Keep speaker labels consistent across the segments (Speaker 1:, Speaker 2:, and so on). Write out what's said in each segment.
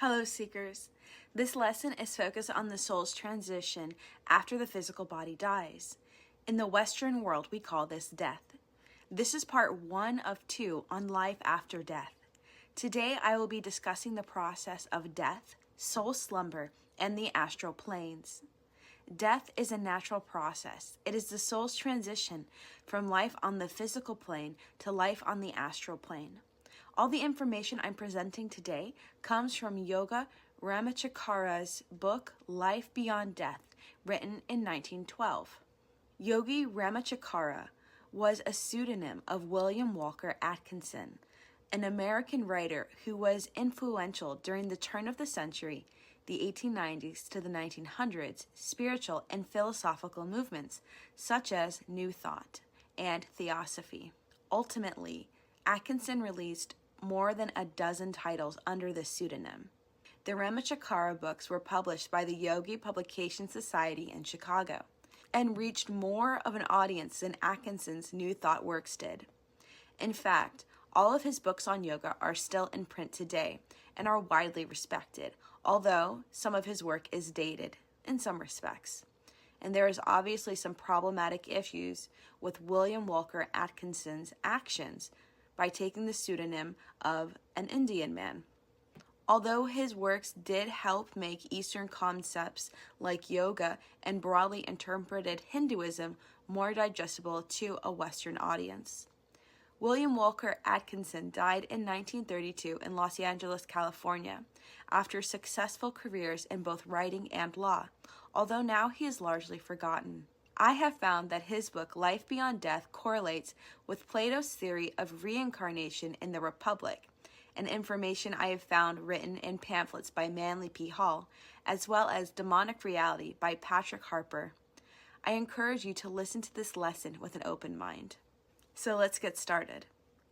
Speaker 1: Hello, Seekers. This lesson is focused on the soul's transition after the physical body dies. In the Western world, we call this death. This is part 1 of 2 on life after death. Today, I will be discussing the process of death, soul slumber, and the astral planes. Death is a natural process. It is the soul's transition from life on the physical plane to life on the astral plane. All the information I'm presenting today comes from Yogi Ramacharaka's book, Life Beyond Death, written in 1912. Yogi Ramacharaka was a pseudonym of William Walker Atkinson, an American writer who was influential during the turn of the century, the 1890s to the 1900s, spiritual and philosophical movements such as New Thought and Theosophy. Ultimately, Atkinson released more than a dozen titles under this pseudonym. The Ramacharaka books were published by the Yogi Publication Society in Chicago and reached more of an audience than Atkinson's New Thought works did. In fact, all of his books on yoga are still in print today and are widely respected, although some of his work is dated in some respects. And there is obviously some problematic issues with William Walker Atkinson's actions by taking the pseudonym of an Indian man. Although his works did help make Eastern concepts like yoga and broadly interpreted Hinduism more digestible to a Western audience. William Walker Atkinson died in 1932 in Los Angeles, California, after successful careers in both writing and law, although now he is largely forgotten. I have found that his book, Life Beyond Death, correlates with Plato's theory of reincarnation in the Republic, and information I have found written in pamphlets by Manly P. Hall, as well as Demonic Reality by Patrick Harper. I encourage you to listen to this lesson with an open mind. So let's get started.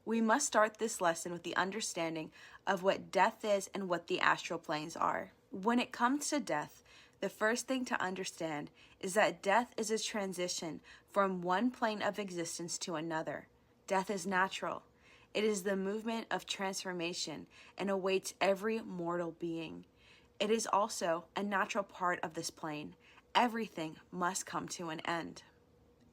Speaker 1: We must start this lesson with the understanding of what death is and what the astral planes are. When it comes to death, the first thing to understand is that death is a transition from one plane of existence to another. Death is natural. It is the movement of transformation and awaits every mortal being. It is also a natural part of this plane. Everything must come to an end.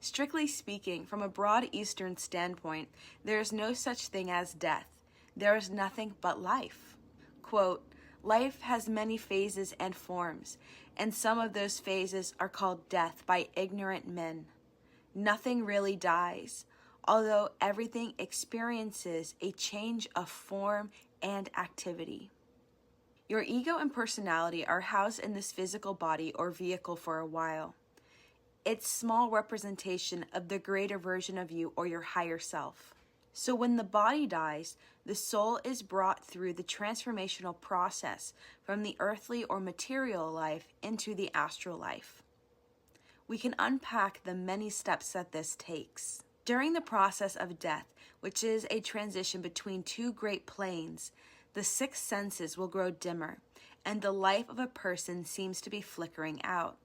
Speaker 1: Strictly speaking, from a broad Eastern standpoint, there is no such thing as death. There is nothing but life. Quote, life has many phases and forms, and some of those phases are called death by ignorant men. Nothing really dies, although everything experiences a change of form and activity. Your ego and personality are housed in this physical body or vehicle for a while. It's small representation of the greater version of you or your higher self. So when the body dies, the soul is brought through the transformational process from the earthly or material life into the astral life. We can unpack the many steps that this takes. During the process of death, which is a transition between two great planes, the 6 senses will grow dimmer, and the life of a person seems to be flickering out.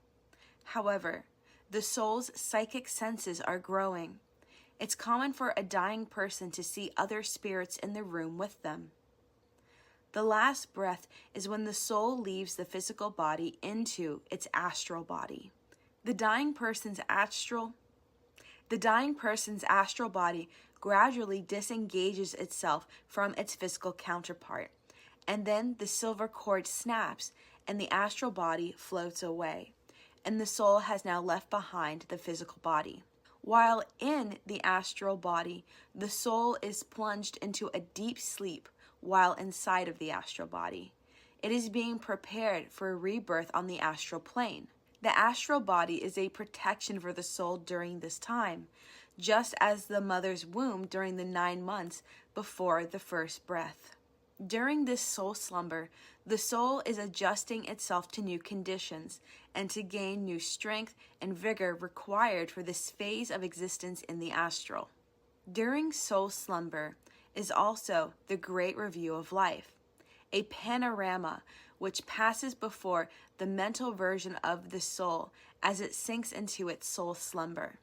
Speaker 1: However, the soul's psychic senses are growing. It's common for a dying person to see other spirits in the room with them. The last breath is when the soul leaves the physical body into its astral body. The dying person's astral body gradually disengages itself from its physical counterpart, and then the silver cord snaps and the astral body floats away, and the soul has now left behind the physical body. While in the astral body, the soul is plunged into a deep sleep while inside of the astral body. It is being prepared for a rebirth on the astral plane. The astral body is a protection for the soul during this time, just as the mother's womb during the 9 months before the first breath. During this soul slumber, the soul is adjusting itself to new conditions and to gain new strength and vigor required for this phase of existence in the astral. During soul slumber is also the great review of life, a panorama which passes before the mental version of the soul as it sinks into its soul slumber.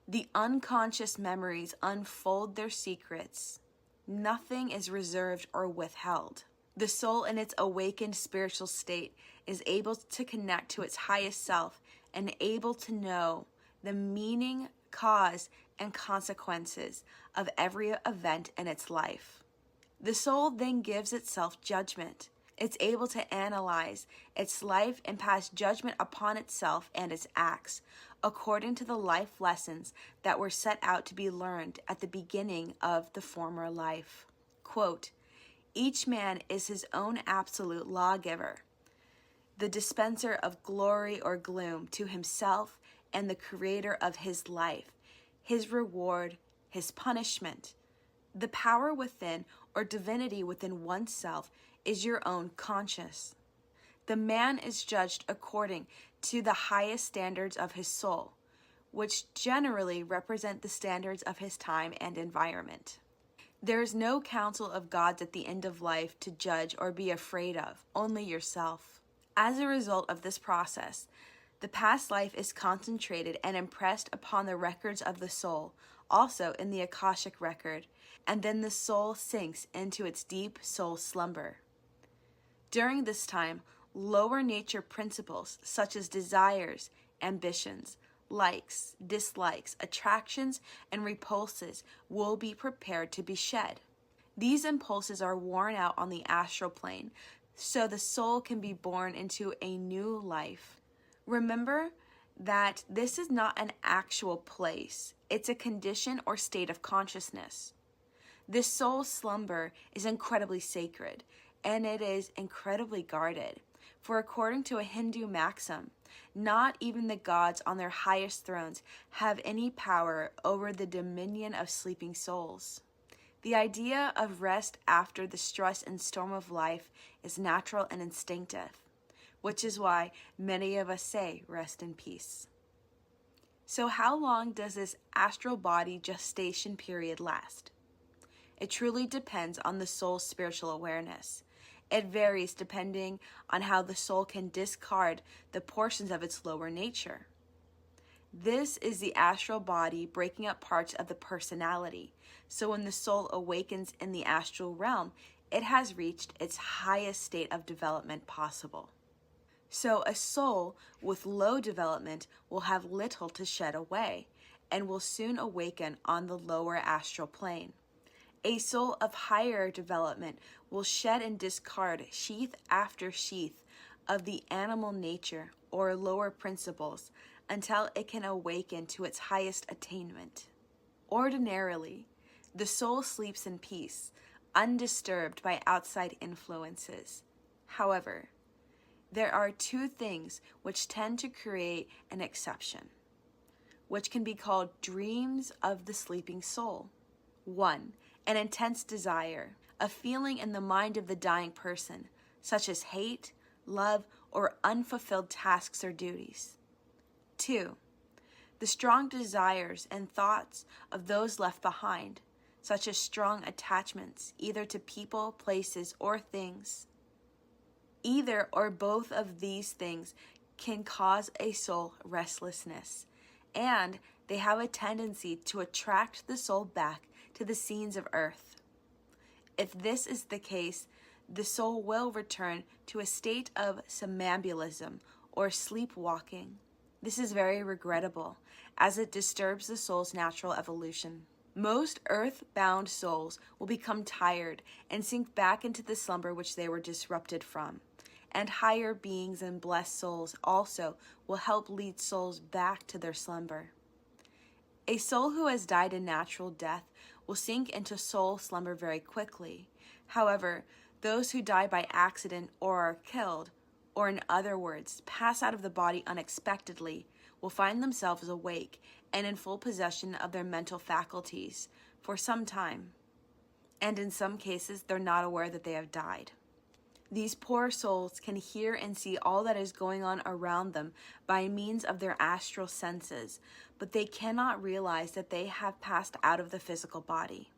Speaker 1: The unconscious memories unfold their secrets. Nothing is reserved or withheld. The soul in its awakened spiritual state is able to connect to its highest self and able to know the meaning, cause, and consequences of every event in its life. The soul then gives itself judgment. It's able to analyze its life and pass judgment upon itself and its acts, according to the life lessons that were set out to be learned at the beginning of the former life. Quote, "Each man is his own absolute lawgiver, the dispenser of glory or gloom to himself and the creator of his life, his reward, his punishment. The power within or divinity within oneself is your own conscience. The man is judged according to the highest standards of his soul, which generally represent the standards of his time and environment. There is no council of gods at the end of life to judge or be afraid of, only yourself. As a result of this process, the past life is concentrated and impressed upon the records of the soul, also in the Akashic record, and then the soul sinks into its deep soul slumber. During this time, lower nature principles such as desires, ambitions, likes, dislikes, attractions, and repulses will be prepared to be shed. These impulses are worn out on the astral plane, so the soul can be born into a new life. Remember that this is not an actual place. It's a condition or state of consciousness. This soul slumber is incredibly sacred, and it is incredibly guarded. For according to a Hindu maxim, not even the gods on their highest thrones have any power over the dominion of sleeping souls. The idea of rest after the stress and storm of life is natural and instinctive, which is why many of us say rest in peace. So how long does this astral body gestation period last? It truly depends on the soul's spiritual awareness. It varies depending on how the soul can discard the portions of its lower nature. This is the astral body breaking up parts of the personality. So when the soul awakens in the astral realm, it has reached its highest state of development possible. So a soul with low development will have little to shed away and will soon awaken on the lower astral plane. A soul of higher development will shed and discard sheath after sheath of the animal nature or lower principles until it can awaken to its highest attainment. Ordinarily, the soul sleeps in peace, undisturbed by outside influences. However, there are two things which tend to create an exception, which can be called dreams of the sleeping soul. 1. An intense desire, a feeling in the mind of the dying person, such as hate, love, or unfulfilled tasks or duties. 2. The strong desires and thoughts of those left behind, such as strong attachments, either to people, places, or things. Either or both of these things can cause a soul restlessness, and they have a tendency to attract the soul back to the scenes of earth. If this is the case, the soul will return to a state of somnambulism or sleepwalking. This is very regrettable, as it disturbs the soul's natural evolution. Most earth-bound souls will become tired and sink back into the slumber which they were disrupted from. And higher beings and blessed souls also will help lead souls back to their slumber. A soul who has died a natural death will sink into soul slumber very quickly. However, those who die by accident or are killed, or in other words, pass out of the body unexpectedly, will find themselves awake and in full possession of their mental faculties for some time. And in some cases, they're not aware that they have died. These poor souls can hear and see all that is going on around them by means of their astral senses, but they cannot realize that they have passed out of the physical body.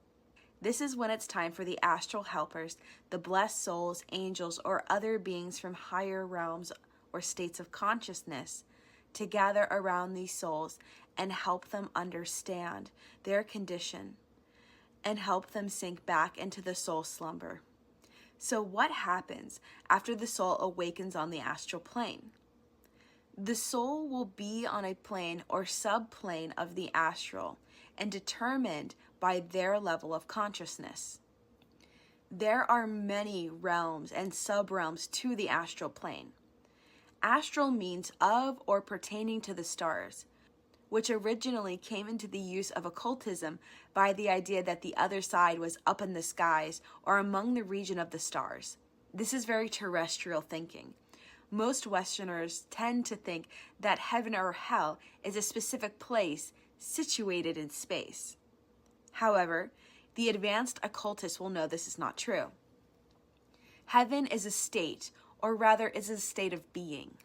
Speaker 1: This is when it's time for the astral helpers, the blessed souls, angels, or other beings from higher realms or states of consciousness, to gather around these souls and help them understand their condition and help them sink back into the soul slumber. So what happens after the soul awakens on the astral plane? The soul will be on a plane or subplane of the astral and determined by their level of consciousness. There are many realms and subrealms to the astral plane. Astral means of or pertaining to the stars, which originally came into the use of occultism by the idea that the other side was up in the skies or among the region of the stars. This is very terrestrial thinking. Most Westerners tend to think that heaven or hell is a specific place situated in space. However, the advanced occultists will know this is not true. Heaven is a state, or rather is a state of being.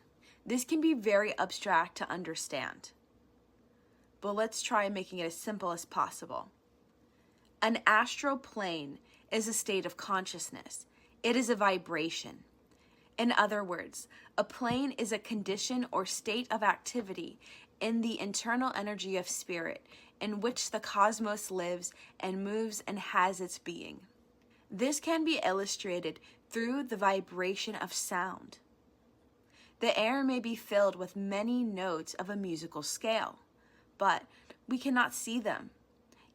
Speaker 1: This can be very abstract to understand, but let's try making it as simple as possible. An astral plane is a state of consciousness. It is a vibration. In other words, a plane is a condition or state of activity in the internal energy of spirit in which the cosmos lives and moves and has its being. This can be illustrated through the vibration of sound. The air may be filled with many notes of a musical scale, but we cannot see them.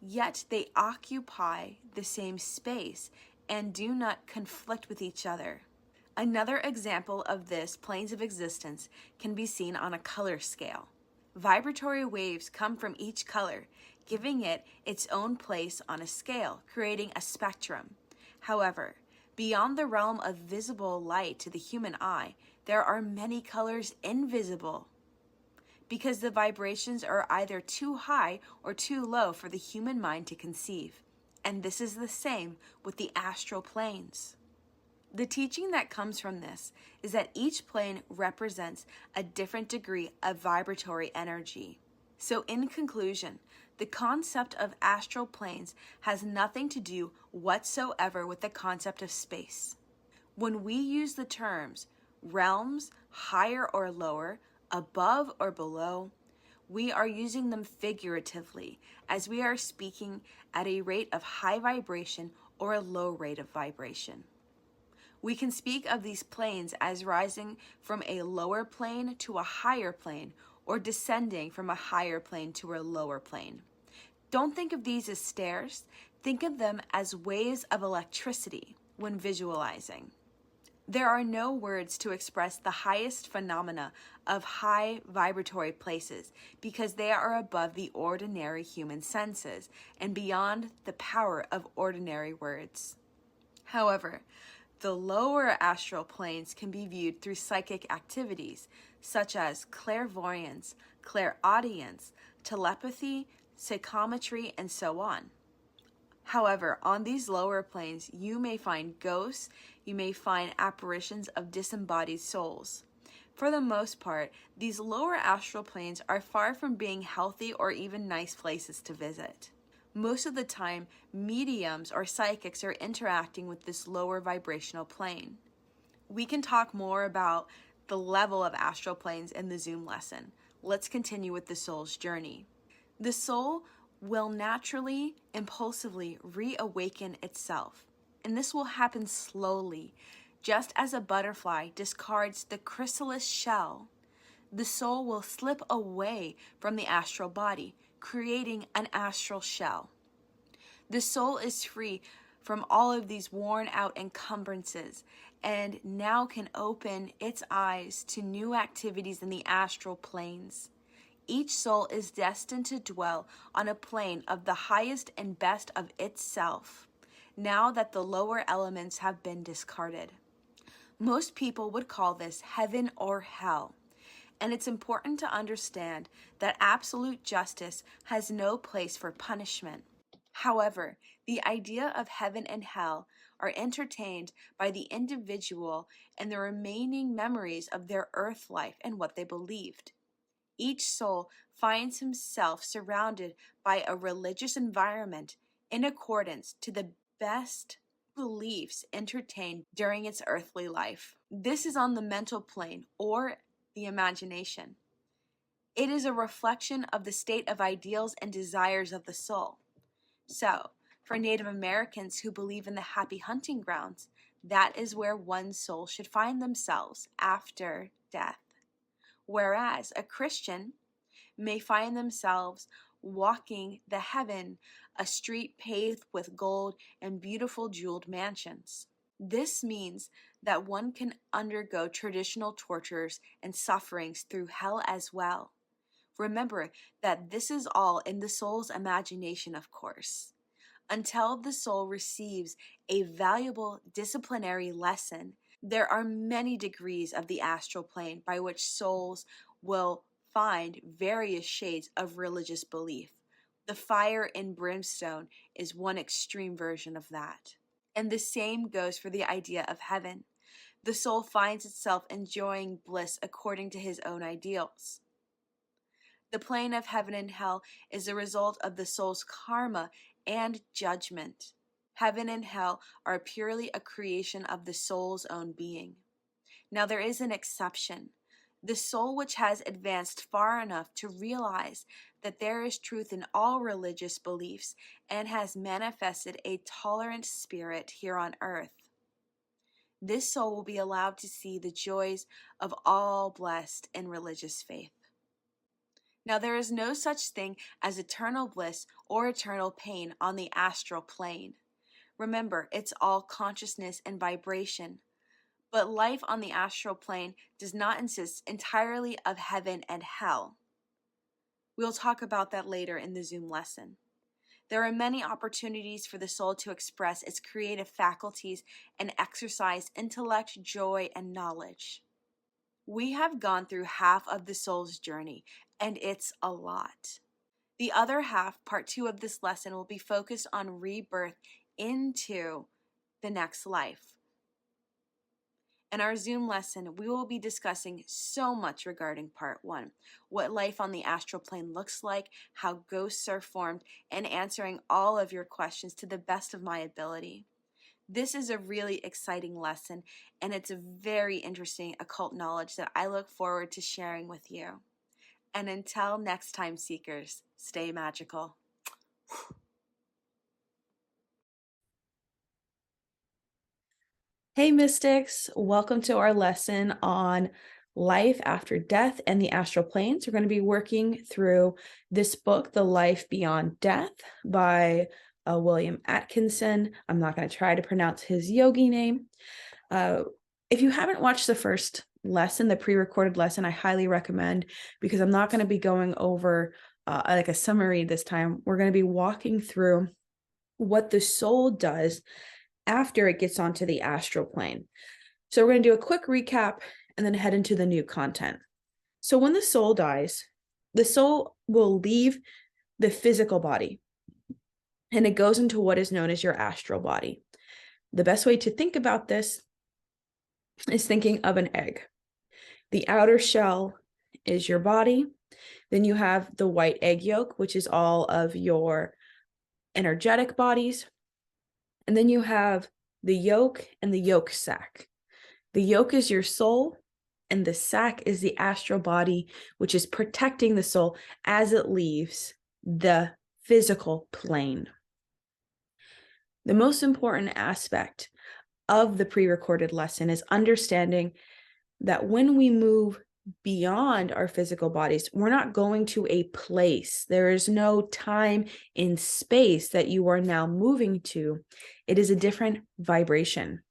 Speaker 1: Yet they occupy the same space and do not conflict with each other. Another example of this planes of existence can be seen on a color scale. Vibratory waves come from each color, giving it its own place on a scale, creating a spectrum. However, beyond the realm of visible light to the human eye, there are many colors invisible, because the vibrations are either too high or too low for the human mind to conceive. And this is the same with the astral planes. The teaching that comes from this is that each plane represents a different degree of vibratory energy. So in conclusion, the concept of astral planes has nothing to do whatsoever with the concept of space. When we use the terms realms, higher or lower, above or below, we are using them figuratively, as we are speaking at a rate of high vibration or a low rate of vibration. We can speak of these planes as rising from a lower plane to a higher plane, or descending from a higher plane to a lower plane. Don't think of these as stairs. Think of them as waves of electricity when visualizing. There are no words to express the highest phenomena of high vibratory places, because they are above the ordinary human senses and beyond the power of ordinary words. However, the lower astral planes can be viewed through psychic activities such as clairvoyance, clairaudience, telepathy, psychometry, and so on. However, on these lower planes, you may find ghosts, you may find apparitions of disembodied souls. For the most part, these lower astral planes are far from being healthy or even nice places to visit. Most of the time, mediums or psychics are interacting with this lower vibrational plane. We can talk more about the level of astral planes in the Zoom lesson. Let's continue with the soul's journey. The soul will naturally, impulsively reawaken itself, and this will happen slowly. Just as a butterfly discards the chrysalis shell, the soul will slip away from the astral body, creating an astral shell. The soul is free from all of these worn out encumbrances and now can open its eyes to new activities in the astral planes. Each soul is destined to dwell on a plane of the highest and best of itself, now that the lower elements have been discarded. Most people would call this heaven or hell. And it's important to understand that absolute justice has no place for punishment. However, the idea of heaven and hell are entertained by the individual and the remaining memories of their earth life and what they believed. Each soul finds himself surrounded by a religious environment in accordance to the best beliefs entertained during its earthly life. This is on the mental plane or the imagination. It is a reflection of the state of ideals and desires of the soul. So, for Native Americans who believe in the happy hunting grounds, That is where one's soul should find themselves after death. Whereas a Christian may find themselves walking the heaven, a street paved with gold and beautiful jeweled mansions. This means that one can undergo traditional tortures and sufferings through hell as well. Remember that this is all in the soul's imagination, of course. Until the soul receives a valuable disciplinary lesson, there are many degrees of the astral plane by which souls will find various shades of religious belief. The fire and brimstone is one extreme version of that. And the same goes for the idea of heaven. The soul finds itself enjoying bliss according to his own ideals. The plane of heaven and hell is a result of the soul's karma and judgment. Heaven and hell are purely a creation of the soul's own being. Now there is an exception. The soul which has advanced far enough to realize that there is truth in all religious beliefs and has manifested a tolerant spirit here on earth. This soul will be allowed to see the joys of all blessed in religious faith. Now there is no such thing as eternal bliss or eternal pain on the astral plane. Remember, it's all consciousness and vibration. But life on the astral plane does not consist entirely of heaven and hell. We'll talk about that later in the Zoom lesson. There are many opportunities for the soul to express its creative faculties and exercise intellect, joy, and knowledge. We have gone through half of the soul's journey, and it's a lot. The other half, part 2 of this lesson, will be focused on rebirth into the next life. In our Zoom lesson, we will be discussing so much regarding part 1, what life on the astral plane looks like, how ghosts are formed, and answering all of your questions to the best of my ability. This is a really exciting lesson, and it's a very interesting occult knowledge that I look forward to sharing with you. And until next time, Seekers, stay magical. Hey Mystics, welcome to our lesson on life after death and the astral planes. We're going to be working through this book, The Life Beyond Death by William Atkinson. I'm not going to try to pronounce his yogi name. If you haven't watched the first lesson, the pre-recorded lesson, I highly recommend, because I'm not going to be going over like a summary this time. We're going to be walking through what the soul does after it gets onto the astral plane. So we're going to do a quick recap and then head into the new content. So when the soul dies, the soul will leave the physical body and it goes into what is known as your astral body. The best way to think about this is thinking of an egg. The outer shell is your body. Then you have the white egg yolk, which is all of your energetic bodies. And then you have the yolk and the yolk sac. The yolk is your soul, and the sac is the astral body, which is protecting the soul as it leaves the physical plane. The most important aspect of the pre-recorded lesson is understanding that when we move beyond our physical bodies, we're not going to a place. There is no time in space that you are now moving to. It is a different vibration.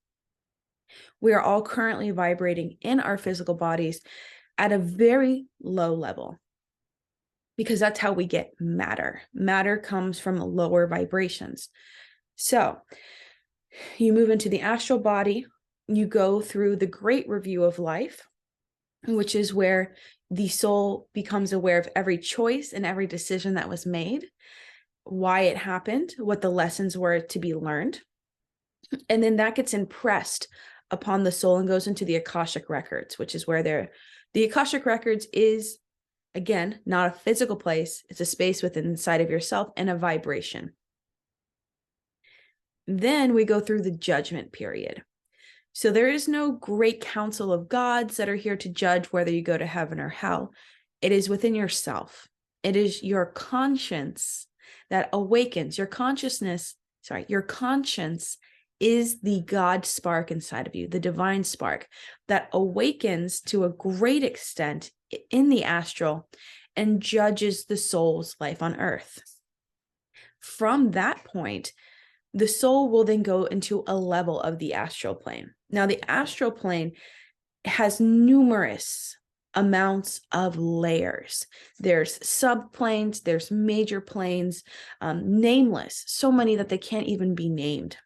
Speaker 1: We are all currently vibrating in our physical bodies at a very low level, because that's how we get matter. Matter comes from lower vibrations. So you move into the astral body, you go through the great review of life, which is where the soul becomes aware of every choice and every decision that was made, why it happened, what the lessons were to be learned. And then that gets impressed upon the soul and goes into the Akashic records, which is where the Akashic records is, again, not a physical place. It's a space within inside of yourself and a vibration. Then we go through the judgment period. So there is no great council of gods that are here to judge whether you go to heaven or hell. It is within yourself. It is your conscience that awakens, your conscience is the God spark inside of you, the divine spark that awakens to a great extent in the astral and judges the soul's life on earth. From that point, the soul will then go into a level of the astral plane. Now, the astral plane has numerous amounts of layers. There's subplanes, there's major planes, nameless, so many that they can't even be named.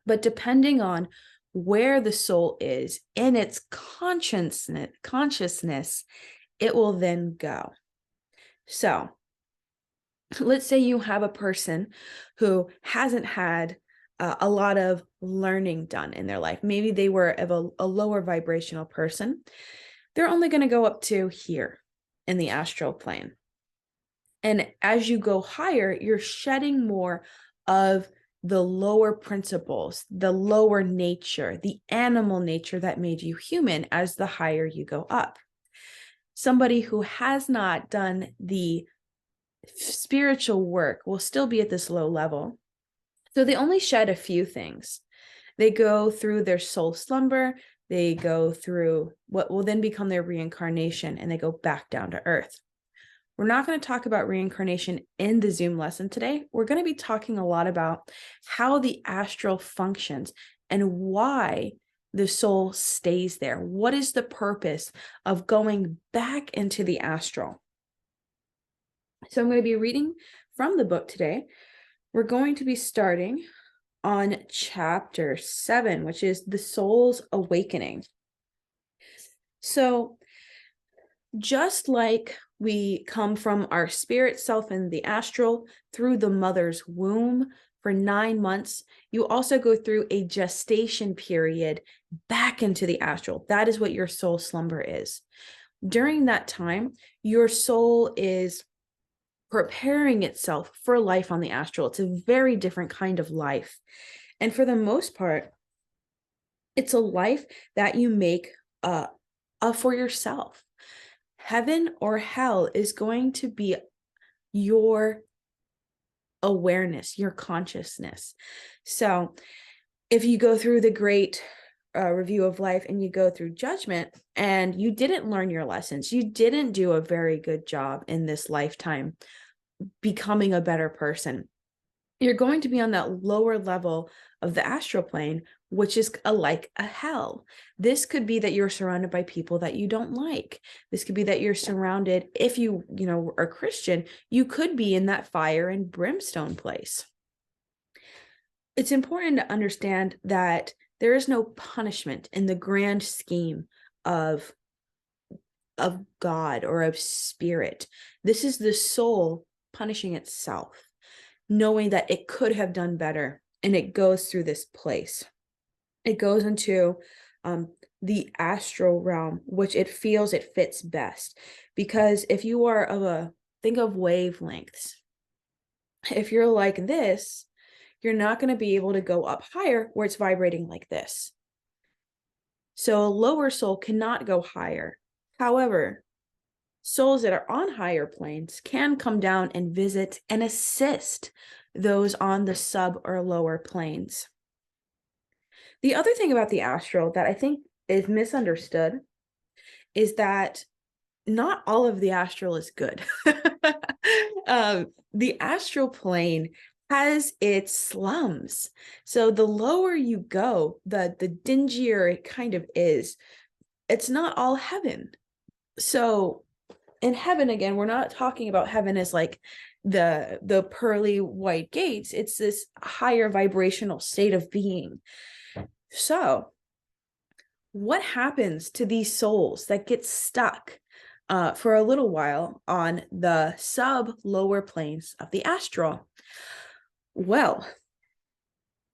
Speaker 1: But depending on where the soul is in its consciousness, it will then go. So let's say you have a person who hasn't had a lot of learning done in their life. Maybe they were of a lower vibrational person. They're only going to go up to here in the astral plane. And as you go higher, you're shedding more of the lower principles, the lower nature, the animal nature that made you human as the higher you go up. Somebody who has not done the spiritual work will still be at this low level. So they only shed a few things. They go through their soul slumber, they go through what will then become their reincarnation, and they go back down to earth. We're not going to talk about reincarnation in the Zoom lesson today. We're going to be talking a lot about how the astral functions and why the soul stays there. What is the purpose of going back into the astral? So I'm going to be reading from the book today. We're going to be starting on chapter 7, which is the soul's awakening. So just like we come from our spirit self in the astral through the mother's womb for 9 months, you also go through a gestation period back into the astral. That is what your soul slumber is. During that time, your soul is preparing itself for life on the astral. It's a very different kind of life. And for the most part, it's a life that you make for yourself. Heaven or hell is going to be your awareness, your consciousness. So if you go through the great review of life and you go through judgment and you didn't learn your lessons, you didn't do a very good job in this lifetime becoming a better person, you're going to be on that lower level of the astral plane, which is like a hell. This could be that you're surrounded by people that you don't like. This could be that you're surrounded, if you are Christian, you could be in that fire and brimstone place. It's important to understand that there is no punishment in the grand scheme of God or of spirit. This is the soul punishing itself, knowing that it could have done better, and it goes through this place. It goes into the astral realm, which it feels it fits best. Because if you are think of wavelengths. If you're like this, you're not going to be able to go up higher where it's vibrating like this. So a lower soul cannot go higher. However, souls that are on higher planes can come down and visit and assist those on the sub or lower planes. The other thing about the astral that I think is misunderstood is that not all of the astral is good. The astral plane has its slums. So the lower you go, the dingier it kind of is. It's not all heaven. So in heaven, again, we're not talking about heaven as like the pearly white gates. It's this higher vibrational state of being. So what happens to these souls that get stuck for a little while on the sub lower planes of the astral? Well,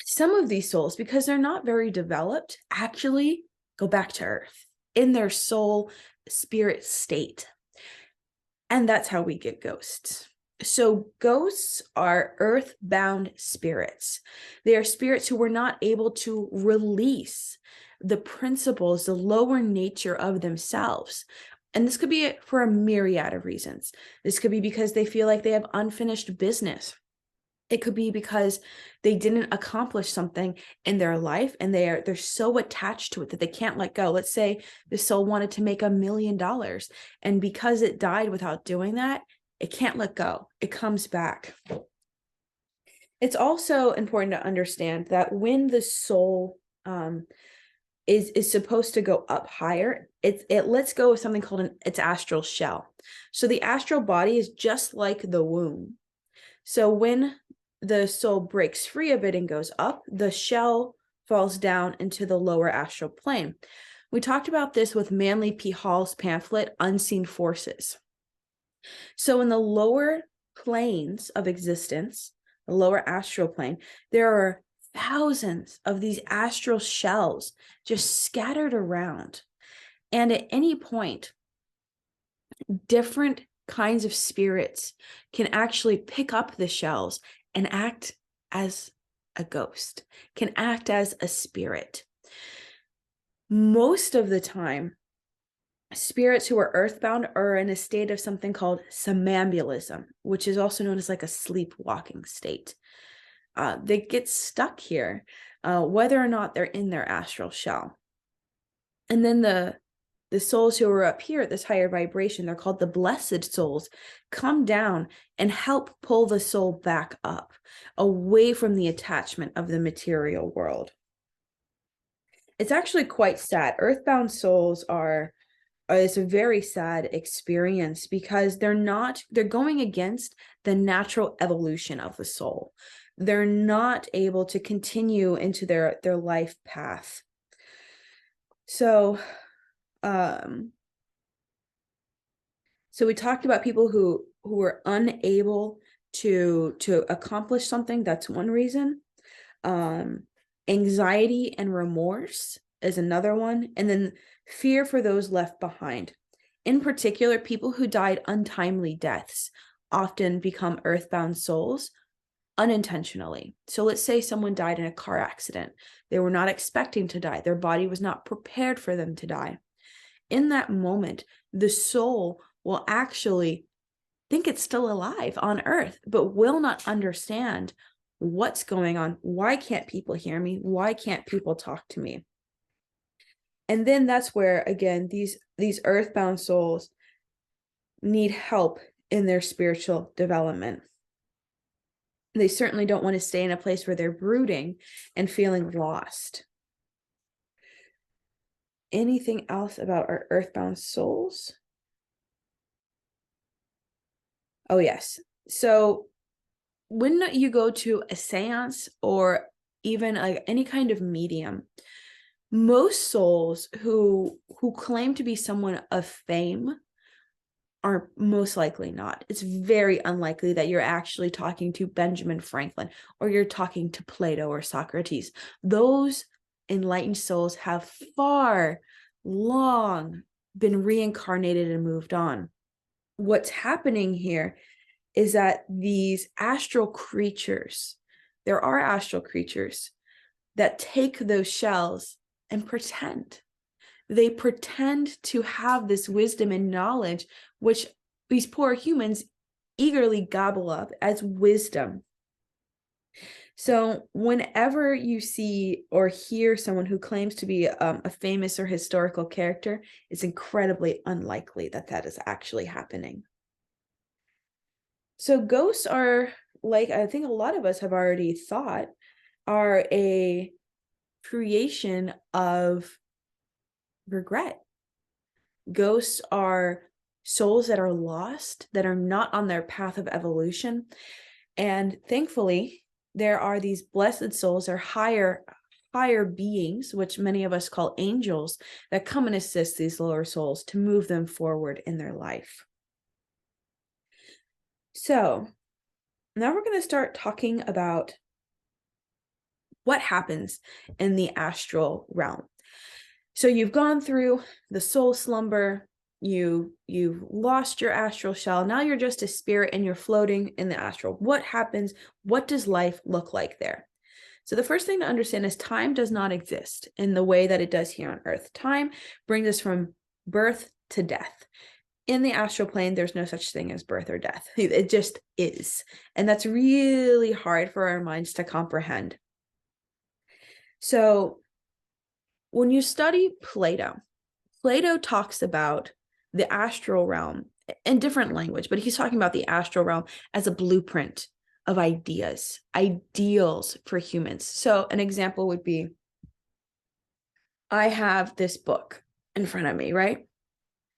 Speaker 1: some of these souls, because they're not very developed, actually go back to earth in their soul spirit state. And that's how we get ghosts. So ghosts are earthbound spirits. They are spirits who were not able to release the principles, the lower nature of themselves. And this could be for a myriad of reasons. This could be because they feel like they have unfinished business. It could be because they didn't accomplish something in their life and they're so attached to it that they can't let go. Let's say the soul wanted to make $1 million, and because it died without doing that, it can't let go. It comes back. It's also important to understand that when the soul is supposed to go up higher, it lets go of something called its astral shell. So the astral body is just like the womb. So when the soul breaks free of it and goes up, the shell falls down into the lower astral plane. We talked about this with Manly P. Hall's pamphlet, Unseen Forces. So in the lower planes of existence, the lower astral plane, there are thousands of these astral shells just scattered around. And at any point, different kinds of spirits can actually pick up the shells and act as a ghost, can act as a spirit. Most of the time, spirits who are earthbound are in a state of something called somnambulism, which is also known as like a sleepwalking state. They get stuck here, whether or not they're in their astral shell. And then the souls who are up here at this higher vibration, they're called the blessed souls, come down and help pull the soul back up, away from the attachment of the material world. It's actually quite sad. Earthbound souls it's a very sad experience because they're going against the natural evolution of the soul. They're not able to continue into their life path. So we talked about people who were unable to accomplish something. That's one reason. Anxiety and remorse is another one. And then fear for those left behind. In particular, people who died untimely deaths often become earthbound souls unintentionally. So let's say someone died in a car accident. They were not expecting to die. Their body was not prepared for them to die. In that moment, the soul will actually think it's still alive on earth, but will not understand what's going on. Why can't people hear me? Why can't people talk to me? And then that's where, again, these earthbound souls need help in their spiritual development. They certainly don't want to stay in a place where they're brooding and feeling lost. Anything else about our earthbound souls? Oh, yes. So when you go to a seance or even like any kind of medium, most souls who claim to be someone of fame are most likely not. It's very unlikely that you're actually talking to Benjamin Franklin or you're talking to Plato or Socrates. Those enlightened souls have far long been reincarnated and moved on. What's happening here is that these astral creatures, there are astral creatures that take those shells and pretend. They pretend to have this wisdom and knowledge, which these poor humans eagerly gobble up as wisdom. So whenever you see or hear someone who claims to be a famous or historical character, it's incredibly unlikely that that is actually happening. So ghosts are, like I think a lot of us have already thought, are a creation of regret. Ghosts are souls that are lost, that are not on their path of evolution. And thankfully, there are these blessed souls or higher beings, which many of us call angels, that come and assist these lower souls to move them forward in their life. So now we're going to start talking about what happens in the astral realm. So you've gone through the soul slumber, you've lost your astral shell. Now you're just a spirit and you're floating in the astral. What happens? What does life look like there? So the first thing to understand is time does not exist in the way that it does here on Earth. Time brings us from birth to death. in the astral plane, there's no such thing as birth or death. It just is. And that's really hard for our minds to comprehend. So when you study Plato, Plato talks about the astral realm in different language, but he's talking about the astral realm as a blueprint of ideas, ideals for humans. So an example would be, I have this book in front of me, right?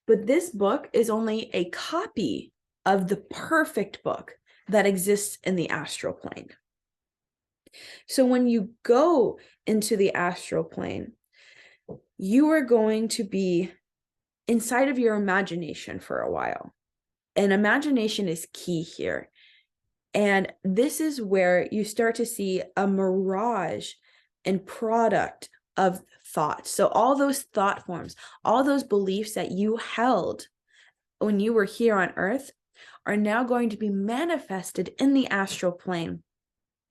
Speaker 1: But this book is only a copy of the perfect book that exists in the astral plane. So when you go into the astral plane, you are going to be inside of your imagination for a while. And imagination is key here. And this is where you start to see a mirage and product of thought. So all those thought forms, all those beliefs that you held when you were here on earth are now going to be manifested in the astral plane.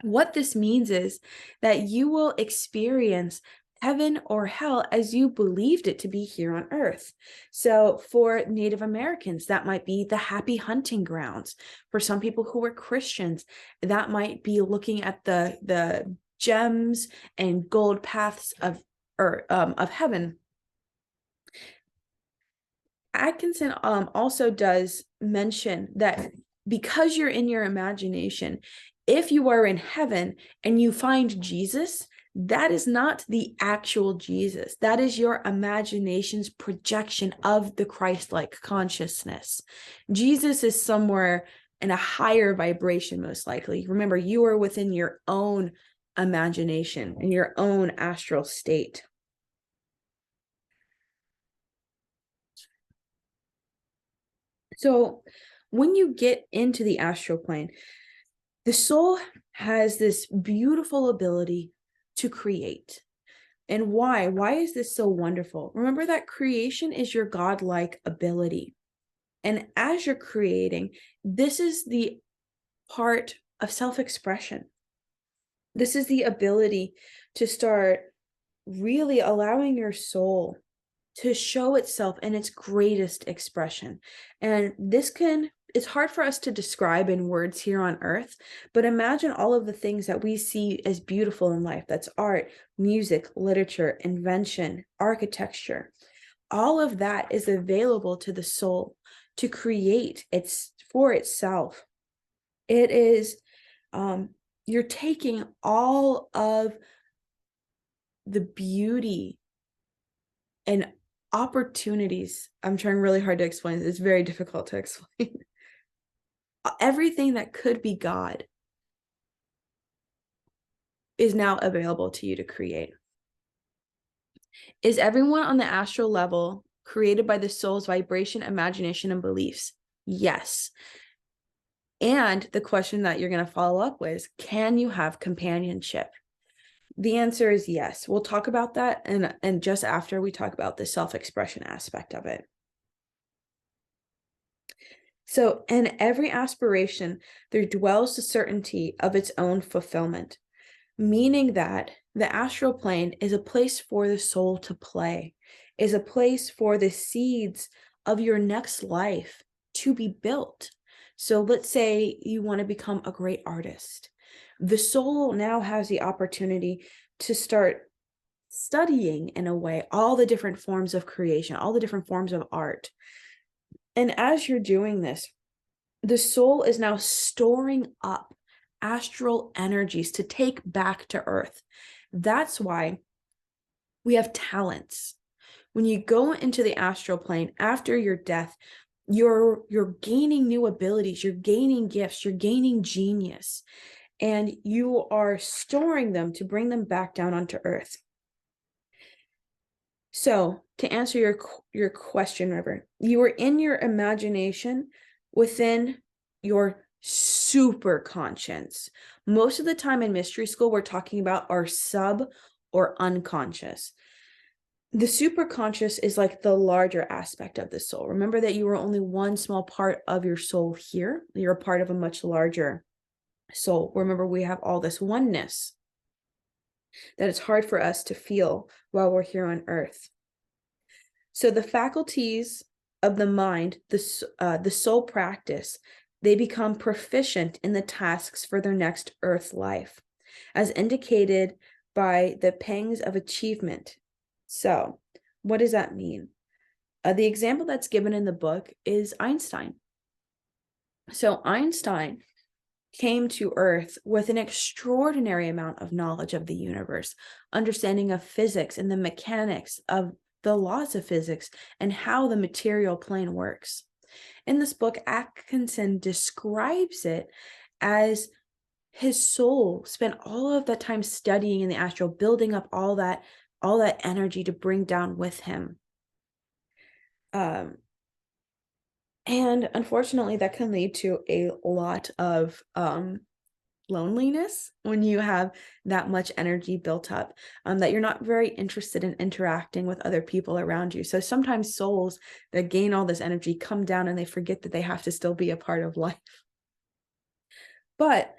Speaker 1: What this means is that you will experience heaven or hell as you believed it to be here on earth. So for Native Americans, that might be the happy hunting grounds. For some people who were Christians, that might be looking at the gems and gold paths of heaven. Atkinson also does mention that because you're in your imagination, if you are in heaven and you find Jesus, that is not the actual Jesus. That is your imagination's projection of the Christ-like consciousness. Jesus is somewhere in a higher vibration, most likely. Remember, you are within your own imagination and your own astral state. So when you get into the astral plane, the soul has this beautiful ability to create. And why? Why is this so wonderful? Remember that creation is your godlike ability. And as you're creating, this is the part of self-expression. This is the ability to start really allowing your soul to show itself in its greatest expression. And it's hard for us to describe in words here on earth, but imagine all of the things that we see as beautiful in life. That's art, music, literature, invention, architecture. All of that is available to the soul to create for itself. It is, you're taking all of the beauty and opportunities. I'm trying really hard to explain. It's very difficult to explain. Everything that could be God is now available to you to create. Is everyone on the astral level created by the soul's vibration, imagination, and beliefs? Yes. And the question that you're going to follow up with is, can you have companionship? The answer is yes. We'll talk about that and just after we talk about the self-expression aspect of it. So in every aspiration, there dwells the certainty of its own fulfillment, meaning that the astral plane is a place for the soul to play, is a place for the seeds of your next life to be built. So let's say you want to become a great artist. The soul now has the opportunity to start studying, in a way, all the different forms of creation, all the different forms of art. And as you're doing this, the soul is now storing up astral energies to take back to earth. That's why we have talents. When you go into the astral plane after your death, you're gaining new abilities, you're gaining gifts, you're gaining genius, and you are storing them to bring them back down onto earth. So to answer your question, River, you are in your imagination within your super conscience. Most of the time in mystery school, we're talking about our sub or unconscious. The superconscious is like the larger aspect of the soul. Remember that you are only one small part of your soul here. You're a part of a much larger soul. Remember, we have all this oneness that it's hard for us to feel while we're here on earth. So the faculties of the mind, the soul practice, they become proficient in the tasks for their next earth life, as indicated by the pangs of achievement. So, what does that mean? The example that's given in the book is Einstein. So, Einstein came to Earth with an extraordinary amount of knowledge of the universe, understanding of physics and the mechanics of the laws of physics and how the material plane works. In this book, Atkinson describes it as his soul spent all of that time studying in the astral, building up all that energy to bring down with him. And unfortunately, that can lead to a lot of loneliness when you have that much energy built up, that you're not very interested in interacting with other people around you. So sometimes souls that gain all this energy come down and they forget that they have to still be a part of life. But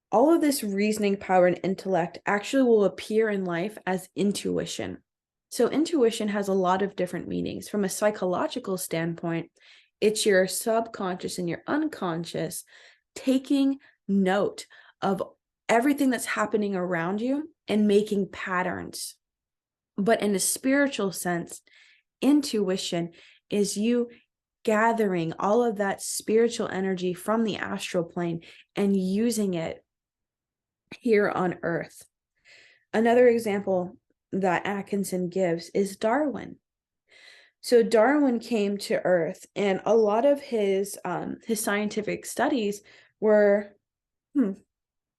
Speaker 1: all of this reasoning power and intellect actually will appear in life as intuition. So intuition has a lot of different meanings. From a psychological standpoint, it's your subconscious and your unconscious taking note of everything that's happening around you and making patterns. But in a spiritual sense, intuition is you gathering all of that spiritual energy from the astral plane and using it here on Earth. Another example that Atkinson gives is Darwin. So Darwin came to Earth, and a lot of his scientific studies were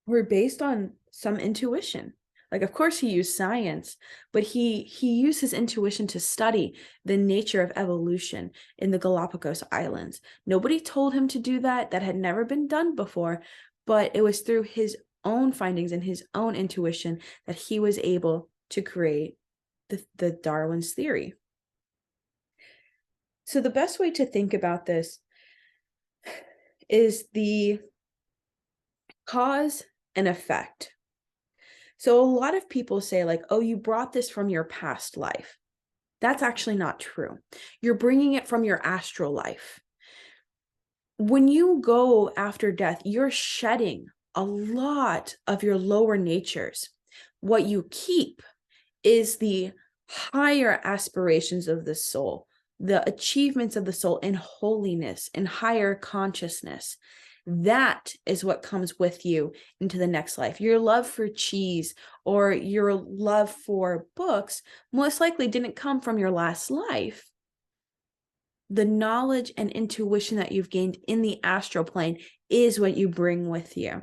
Speaker 1: based on some intuition. Like, of course, he used science, but he used his intuition to study the nature of evolution in the Galapagos Islands. Nobody told him to do that. That had never been done before, but it was through his own findings and his own intuition that he was able to create the Darwin's theory. So the best way to think about this is the cause and effect. So a lot of people say, like, oh, you brought this from your past life. That's actually not true. You're bringing it from your astral life. When you go after death, you're shedding a lot of your lower natures. What you keep is the higher aspirations of the soul, the achievements of the soul in holiness and higher consciousness. That is what comes with you into the next life. Your love for cheese or your love for books most likely didn't come from your last life. The knowledge and intuition that you've gained in the astral plane is what you bring with you.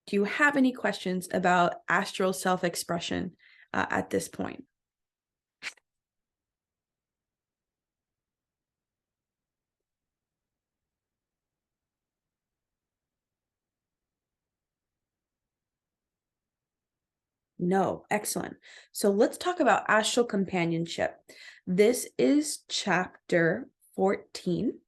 Speaker 1: Do you have any questions about astral self-expression at this point? No, excellent. So let's talk about astral companionship. This is chapter 14.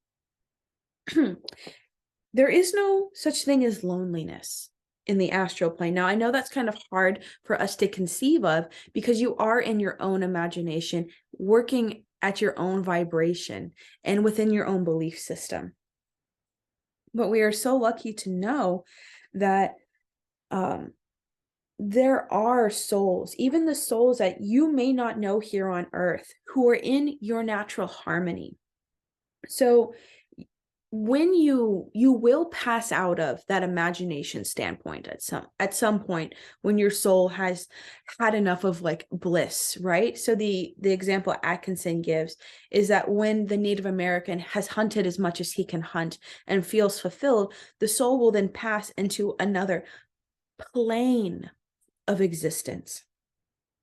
Speaker 1: There is no such thing as loneliness in the astral plane. Now, I know that's kind of hard for us to conceive of because you are in your own imagination, working at your own vibration and within your own belief system. But we are so lucky to know that there are souls, even the souls that you may not know here on Earth, who are in your natural harmony. So when you will pass out of that imagination standpoint at some point when your soul has had enough of like bliss, right? So the example Atkinson gives is that when the Native American has hunted as much as he can hunt and feels fulfilled, the soul will then pass into another plane of existence.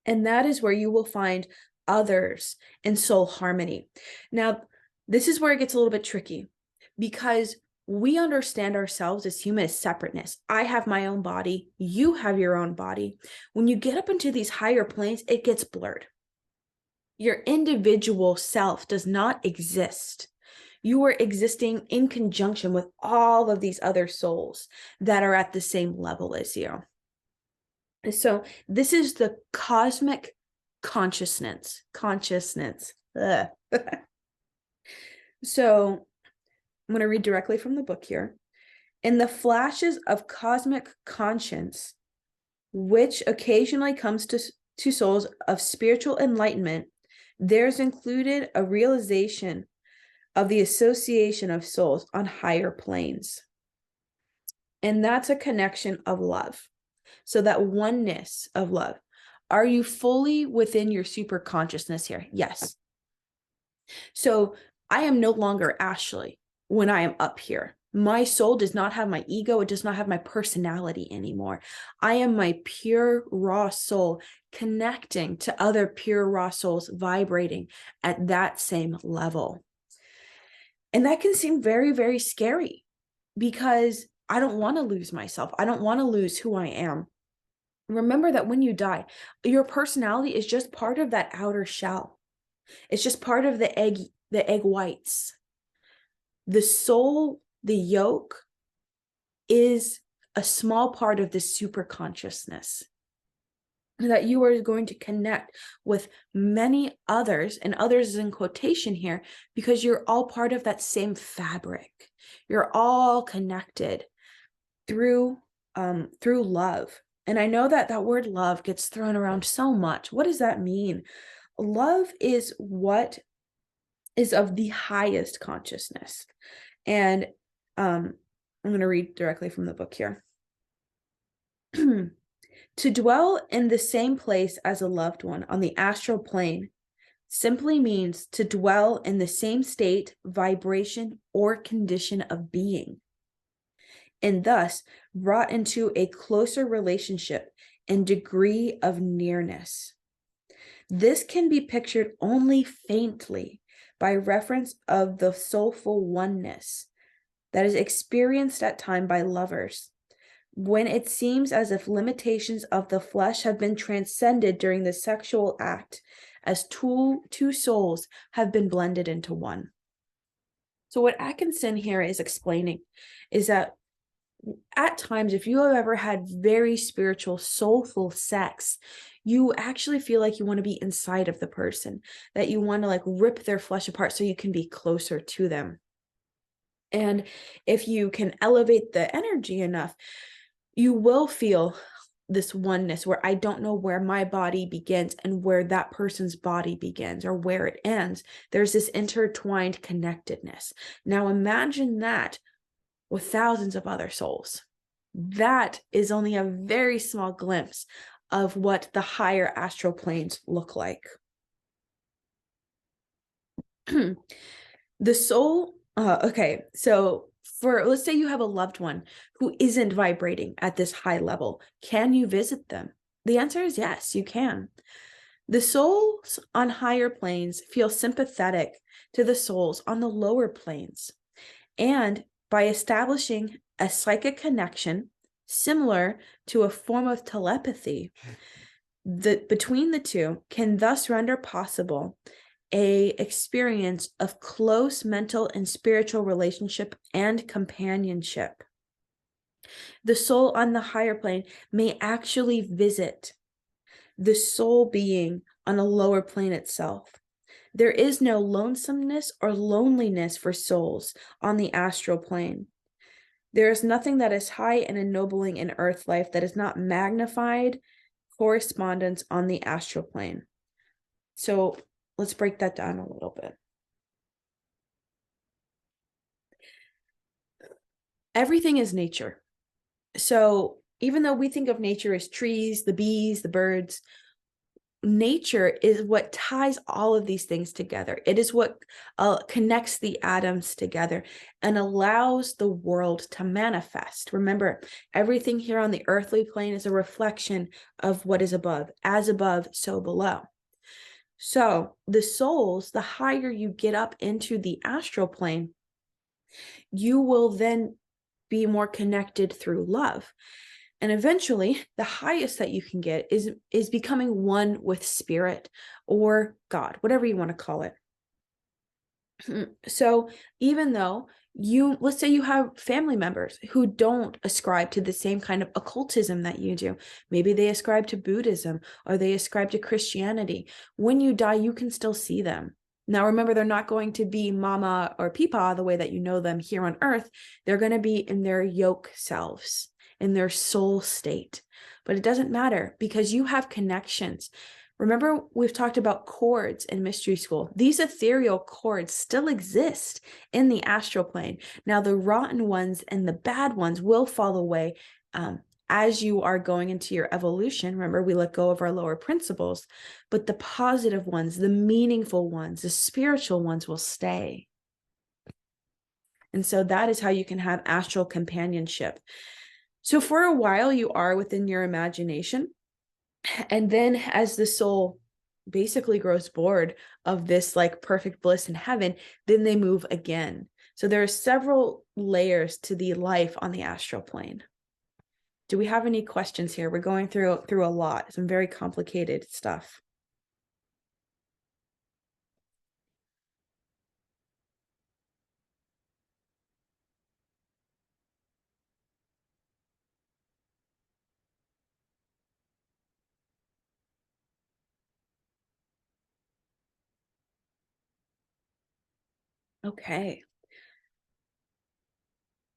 Speaker 1: And that is where you will find others in soul harmony. Now, this is where it gets a little bit tricky because we understand ourselves as human as separateness. I have my own body. You have your own body. When you get up into these higher planes, it gets blurred. Your individual self does not exist. You are existing in conjunction with all of these other souls that are at the same level as you. So this is the cosmic consciousness.
Speaker 2: So I'm going to read directly from the book here. In the flashes of cosmic conscience, which occasionally comes to souls of spiritual enlightenment, there's included a realization of the association of souls on higher planes. And that's a connection of love. So that oneness of love. Are you fully within your super consciousness here? Yes. So I am no longer Ashley when I am up here. My soul does not have my ego. It does not have my personality anymore. I am my pure, raw soul connecting to other pure, raw souls, vibrating at that same level. And that can seem very, very scary because I don't want to lose myself. I don't want to lose who I am. Remember that when you die, your personality is just part of that outer shell. It's just part of the egg whites. The soul, the yolk, is a small part of the super consciousness that you are going to connect with many others, and others is in quotation here because you're all part of that same fabric. You're all connected through love. And I know that word love gets thrown around so much. What does that mean? Love is what is of the highest consciousness. And I'm going to read directly from the book here. To dwell in the same place as a loved one on the astral plane simply means to dwell in the same state, vibration, or condition of being, and thus brought into a closer relationship and degree of nearness. This can be pictured only faintly by reference of the soulful oneness that is experienced at times by lovers, when it seems as if limitations of the flesh have been transcended during the sexual act, as two souls have been blended into one. So what Atkinson here is explaining is that at times, if you have ever had very spiritual, soulful sex, you actually feel like you want to be inside of the person, that you want to like rip their flesh apart so you can be closer to them. And if you can elevate the energy enough, you will feel this oneness where I don't know where my body begins and where that person's body begins or where it ends. There's this intertwined connectedness. Now imagine that with thousands of other souls. That is only a very small glimpse of what the higher astral planes look like. The soul, okay, so let's say you have a loved one who isn't vibrating at this high level. Can you visit them? The answer is yes, you can. The souls on higher planes feel sympathetic to the souls on the lower planes. And by establishing a psychic connection similar to a form of telepathy, between the two can thus render possible a experience of close mental and spiritual relationship and companionship. The soul on the higher plane may actually visit the soul being on a lower plane itself. There is no lonesomeness or loneliness for souls on the astral plane. There is nothing that is high and ennobling in earth life that is not magnified correspondence on the astral plane. So let's break that down a little bit. Everything is nature. So even though we think of nature as trees, the bees, the birds, nature is what ties all of these things together. It is what connects the atoms together and allows the world to manifest. Remember, everything here on the earthly plane is a reflection of what is above. As above, so below. So the souls, the higher you get up into the astral plane, you will then be more connected through love. And eventually, the highest that you can get is becoming one with spirit or God, whatever you want to call it. So even though let's say you have family members who don't ascribe to the same kind of occultism that you do. Maybe they ascribe to Buddhism or they ascribe to Christianity. When you die, you can still see them. Now, remember, they're not going to be mama or papa the way that you know them here on earth. They're going to be in their yoke selves, in their soul state. But it doesn't matter because you have connections. Remember, we've talked about cords in mystery school. These ethereal cords still exist in the astral plane. Now, the rotten ones and the bad ones will fall away as you are going into your evolution. Remember, we let go of our lower principles, but the positive ones, the meaningful ones, the spiritual ones will stay. And so that is how you can have astral companionship. So for a while, you are within your imagination. And then as the soul basically grows bored of this like perfect bliss in heaven, then they move again. So there are several layers to the life on the astral plane. Do we have any questions here? We're going through a lot, some very complicated stuff. Okay.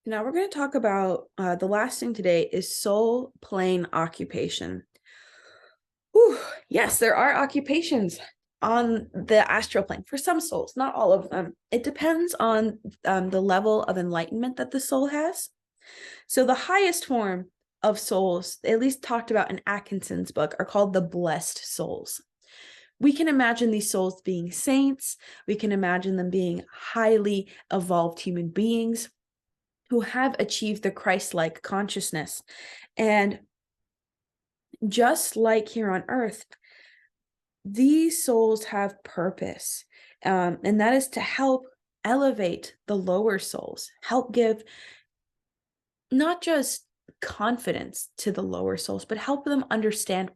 Speaker 2: Now we're going to talk about the last thing today is soul plane occupation. Whew. Yes, there are occupations on the astral plane for some souls, not all of them. It depends on the level of enlightenment that the soul has. So the highest form of souls, at least talked about in Atkinson's book, are called the blessed souls. We can imagine these souls being saints. We can imagine them being highly evolved human beings who have achieved the Christ-like consciousness. And just like here on earth, these souls have purpose, and that is to help elevate the lower souls, help give not just confidence to the lower souls, but help them understand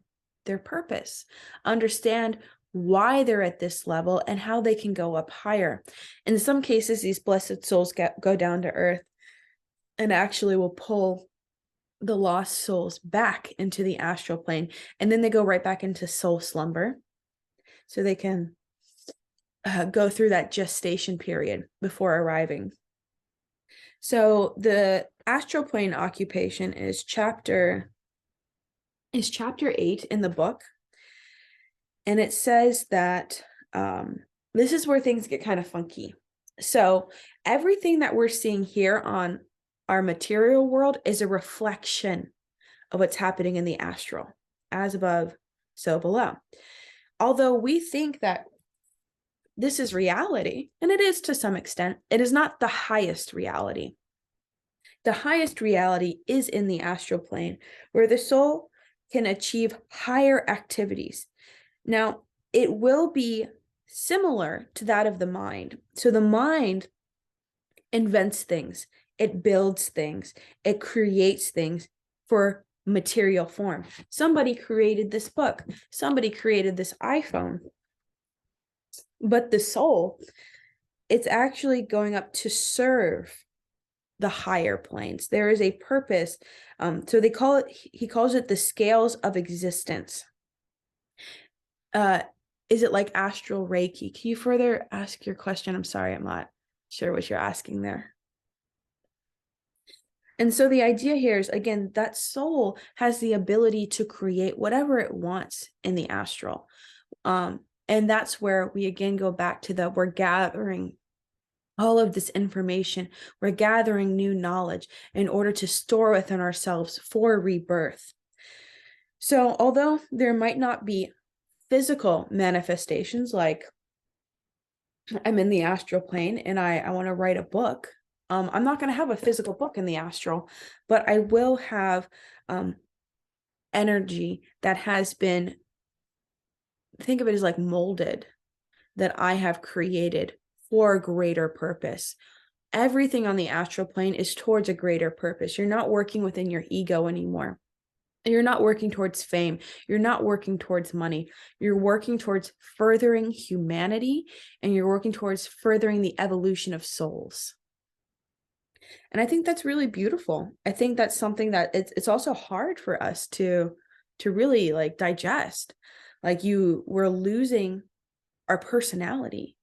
Speaker 2: their purpose, understand why they're at this level and how they can go up higher. In some cases, these blessed souls go down to earth and actually will pull the lost souls back into the astral plane, and then they go right back into soul slumber so they can go through that gestation period before arriving. So the astral plane occupation is chapter 8 in the book, and it says that this is where things get kind of funky. So everything that we're seeing here on our material world is a reflection of what's happening in the astral. As above, so below. Although we think that this is reality, and it is to some extent, it is not the highest reality. The highest reality is in the astral plane, where the soul can achieve higher activities. Now, it will be similar to that of the mind. So the mind invents things, it builds things, it creates things for material form. Somebody created this book, somebody created this iPhone. But the soul, it's actually going up to serve the higher planes. There is a purpose. So he calls it the scales of existence. Is it like astral Reiki? Can you further ask your question? I'm sorry, I'm not sure what you're asking there. And so the idea here is, again, that soul has the ability to create whatever it wants in the astral. And that's where we again go back to we're gathering all of this information. We're gathering new knowledge in order to store within ourselves for rebirth. So although there might not be physical manifestations, like I'm in the astral plane and I want to write a book, I'm not going to have a physical book in the astral, but I will have energy that has been, think of it as like molded, that I have created for a greater purpose. Everything on the astral plane is towards a greater purpose. You're not working within your ego anymore. You're not working towards fame. You're not working towards money. You're working towards furthering humanity, and you're working towards furthering the evolution of souls. And I think that's really beautiful. I think that's something that it's also hard for us to really like digest. Like we're losing our personality.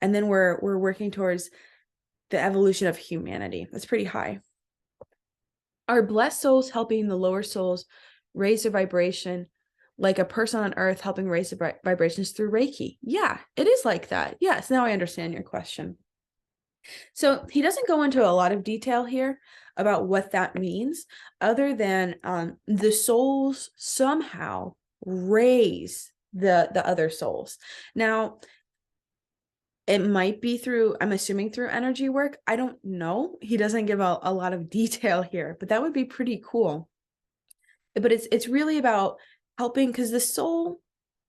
Speaker 2: And then we're working towards the evolution of humanity. That's pretty high. Are blessed souls helping the lower souls raise their vibration like a person on earth helping raise the vibrations through Reiki? Yeah, it is like that. Yes, now I understand your question. So he doesn't go into a lot of detail here about what that means, other than the souls somehow raise the other souls. Now, it might be through, I'm assuming through energy work. I don't know. He doesn't give a lot of detail here, but that would be pretty cool. But it's really about helping, because the soul,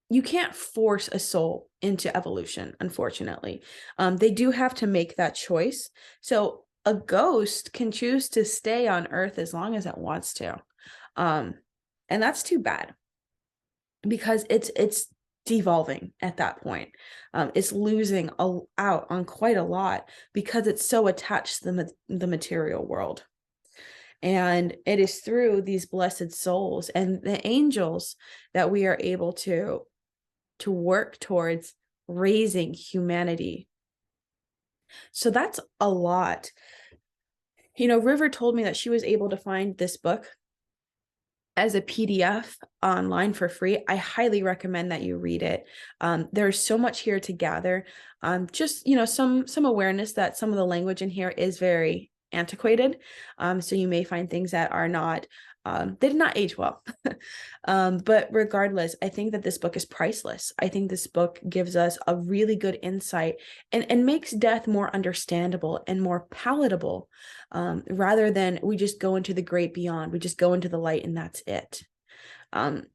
Speaker 2: you can't force a soul into evolution, unfortunately. They do have to make that choice. So a ghost can choose to stay on Earth as long as it wants to. And that's too bad, because it's devolving at that point. It's losing out on quite a lot because it's so attached to the material world. And it is through these blessed souls and the angels that we are able to work towards raising humanity. So that's a lot. You know, River told me that she was able to find this book as a PDF online for free. I highly recommend that you read it. There's so much here to gather. Just, you know, some awareness that some of the language in here is very antiquated. So you may find things that are not, they did not age well. But regardless, I think that this book is priceless. I think this book gives us a really good insight and makes death more understandable and more palatable, rather than we just go into the great beyond, we just go into the light and that's it.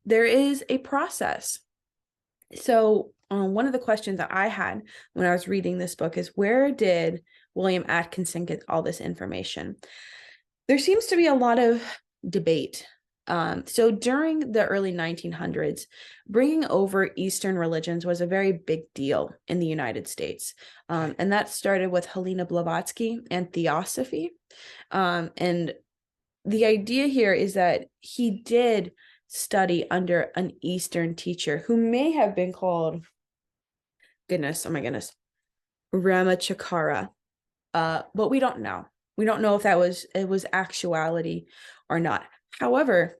Speaker 2: There is a process. So one of the questions that I had when I was reading this book is, where did William Atkinson get all this information? There seems to be a lot of debate. So during the early 1900s, bringing over Eastern religions was a very big deal in the United States. And that started with Helena Blavatsky and Theosophy. And the idea here is that he did study under an Eastern teacher who may have been called, oh my goodness, Ramacharaka. But we don't know. We don't know if it was actuality or not. However,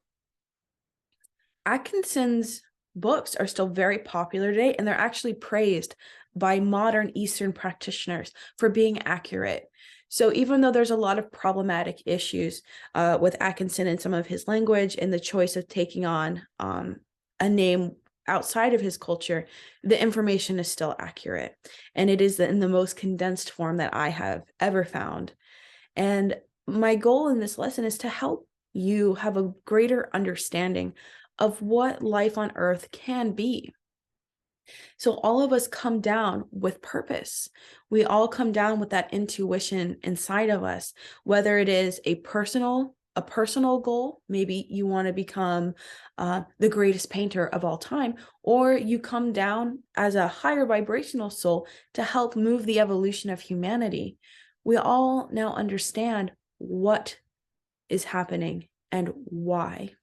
Speaker 2: Atkinson's books are still very popular today, and they're actually praised by modern Eastern practitioners for being accurate. So even though there's a lot of problematic issues with Atkinson and some of his language and the choice of taking on a name outside of his culture, the information is still accurate. And it is in the most condensed form that I have ever found. And my goal in this lesson is to help you have a greater understanding of what life on earth can be. So all of us come down with purpose. We all come down with that intuition inside of us, whether it is a personal goal. Maybe you want to become the greatest painter of all time, or you come down as a higher vibrational soul to help move the evolution of humanity. We all now understand what is happening and why.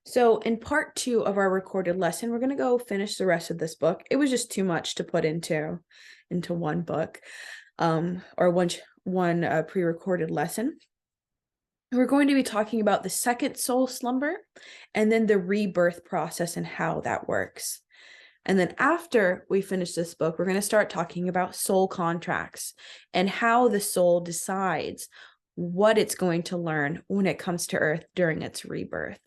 Speaker 2: So in part 2 of our recorded lesson, we're going to go finish the rest of this book. It was just too much to put into one book, or one pre-recorded lesson. We're going to be talking about the second soul slumber and then the rebirth process and how that works. And then after we finish this book, we're going to start talking about soul contracts and how the soul decides what it's going to learn when it comes to Earth during its rebirth.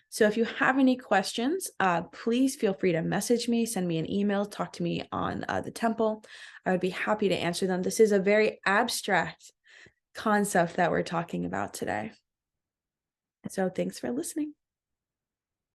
Speaker 2: So if you have any questions, please feel free to message me, send me an email, talk to me on the temple. I would be happy to answer them. This is a very abstract concept that we're talking about today. So thanks for listening.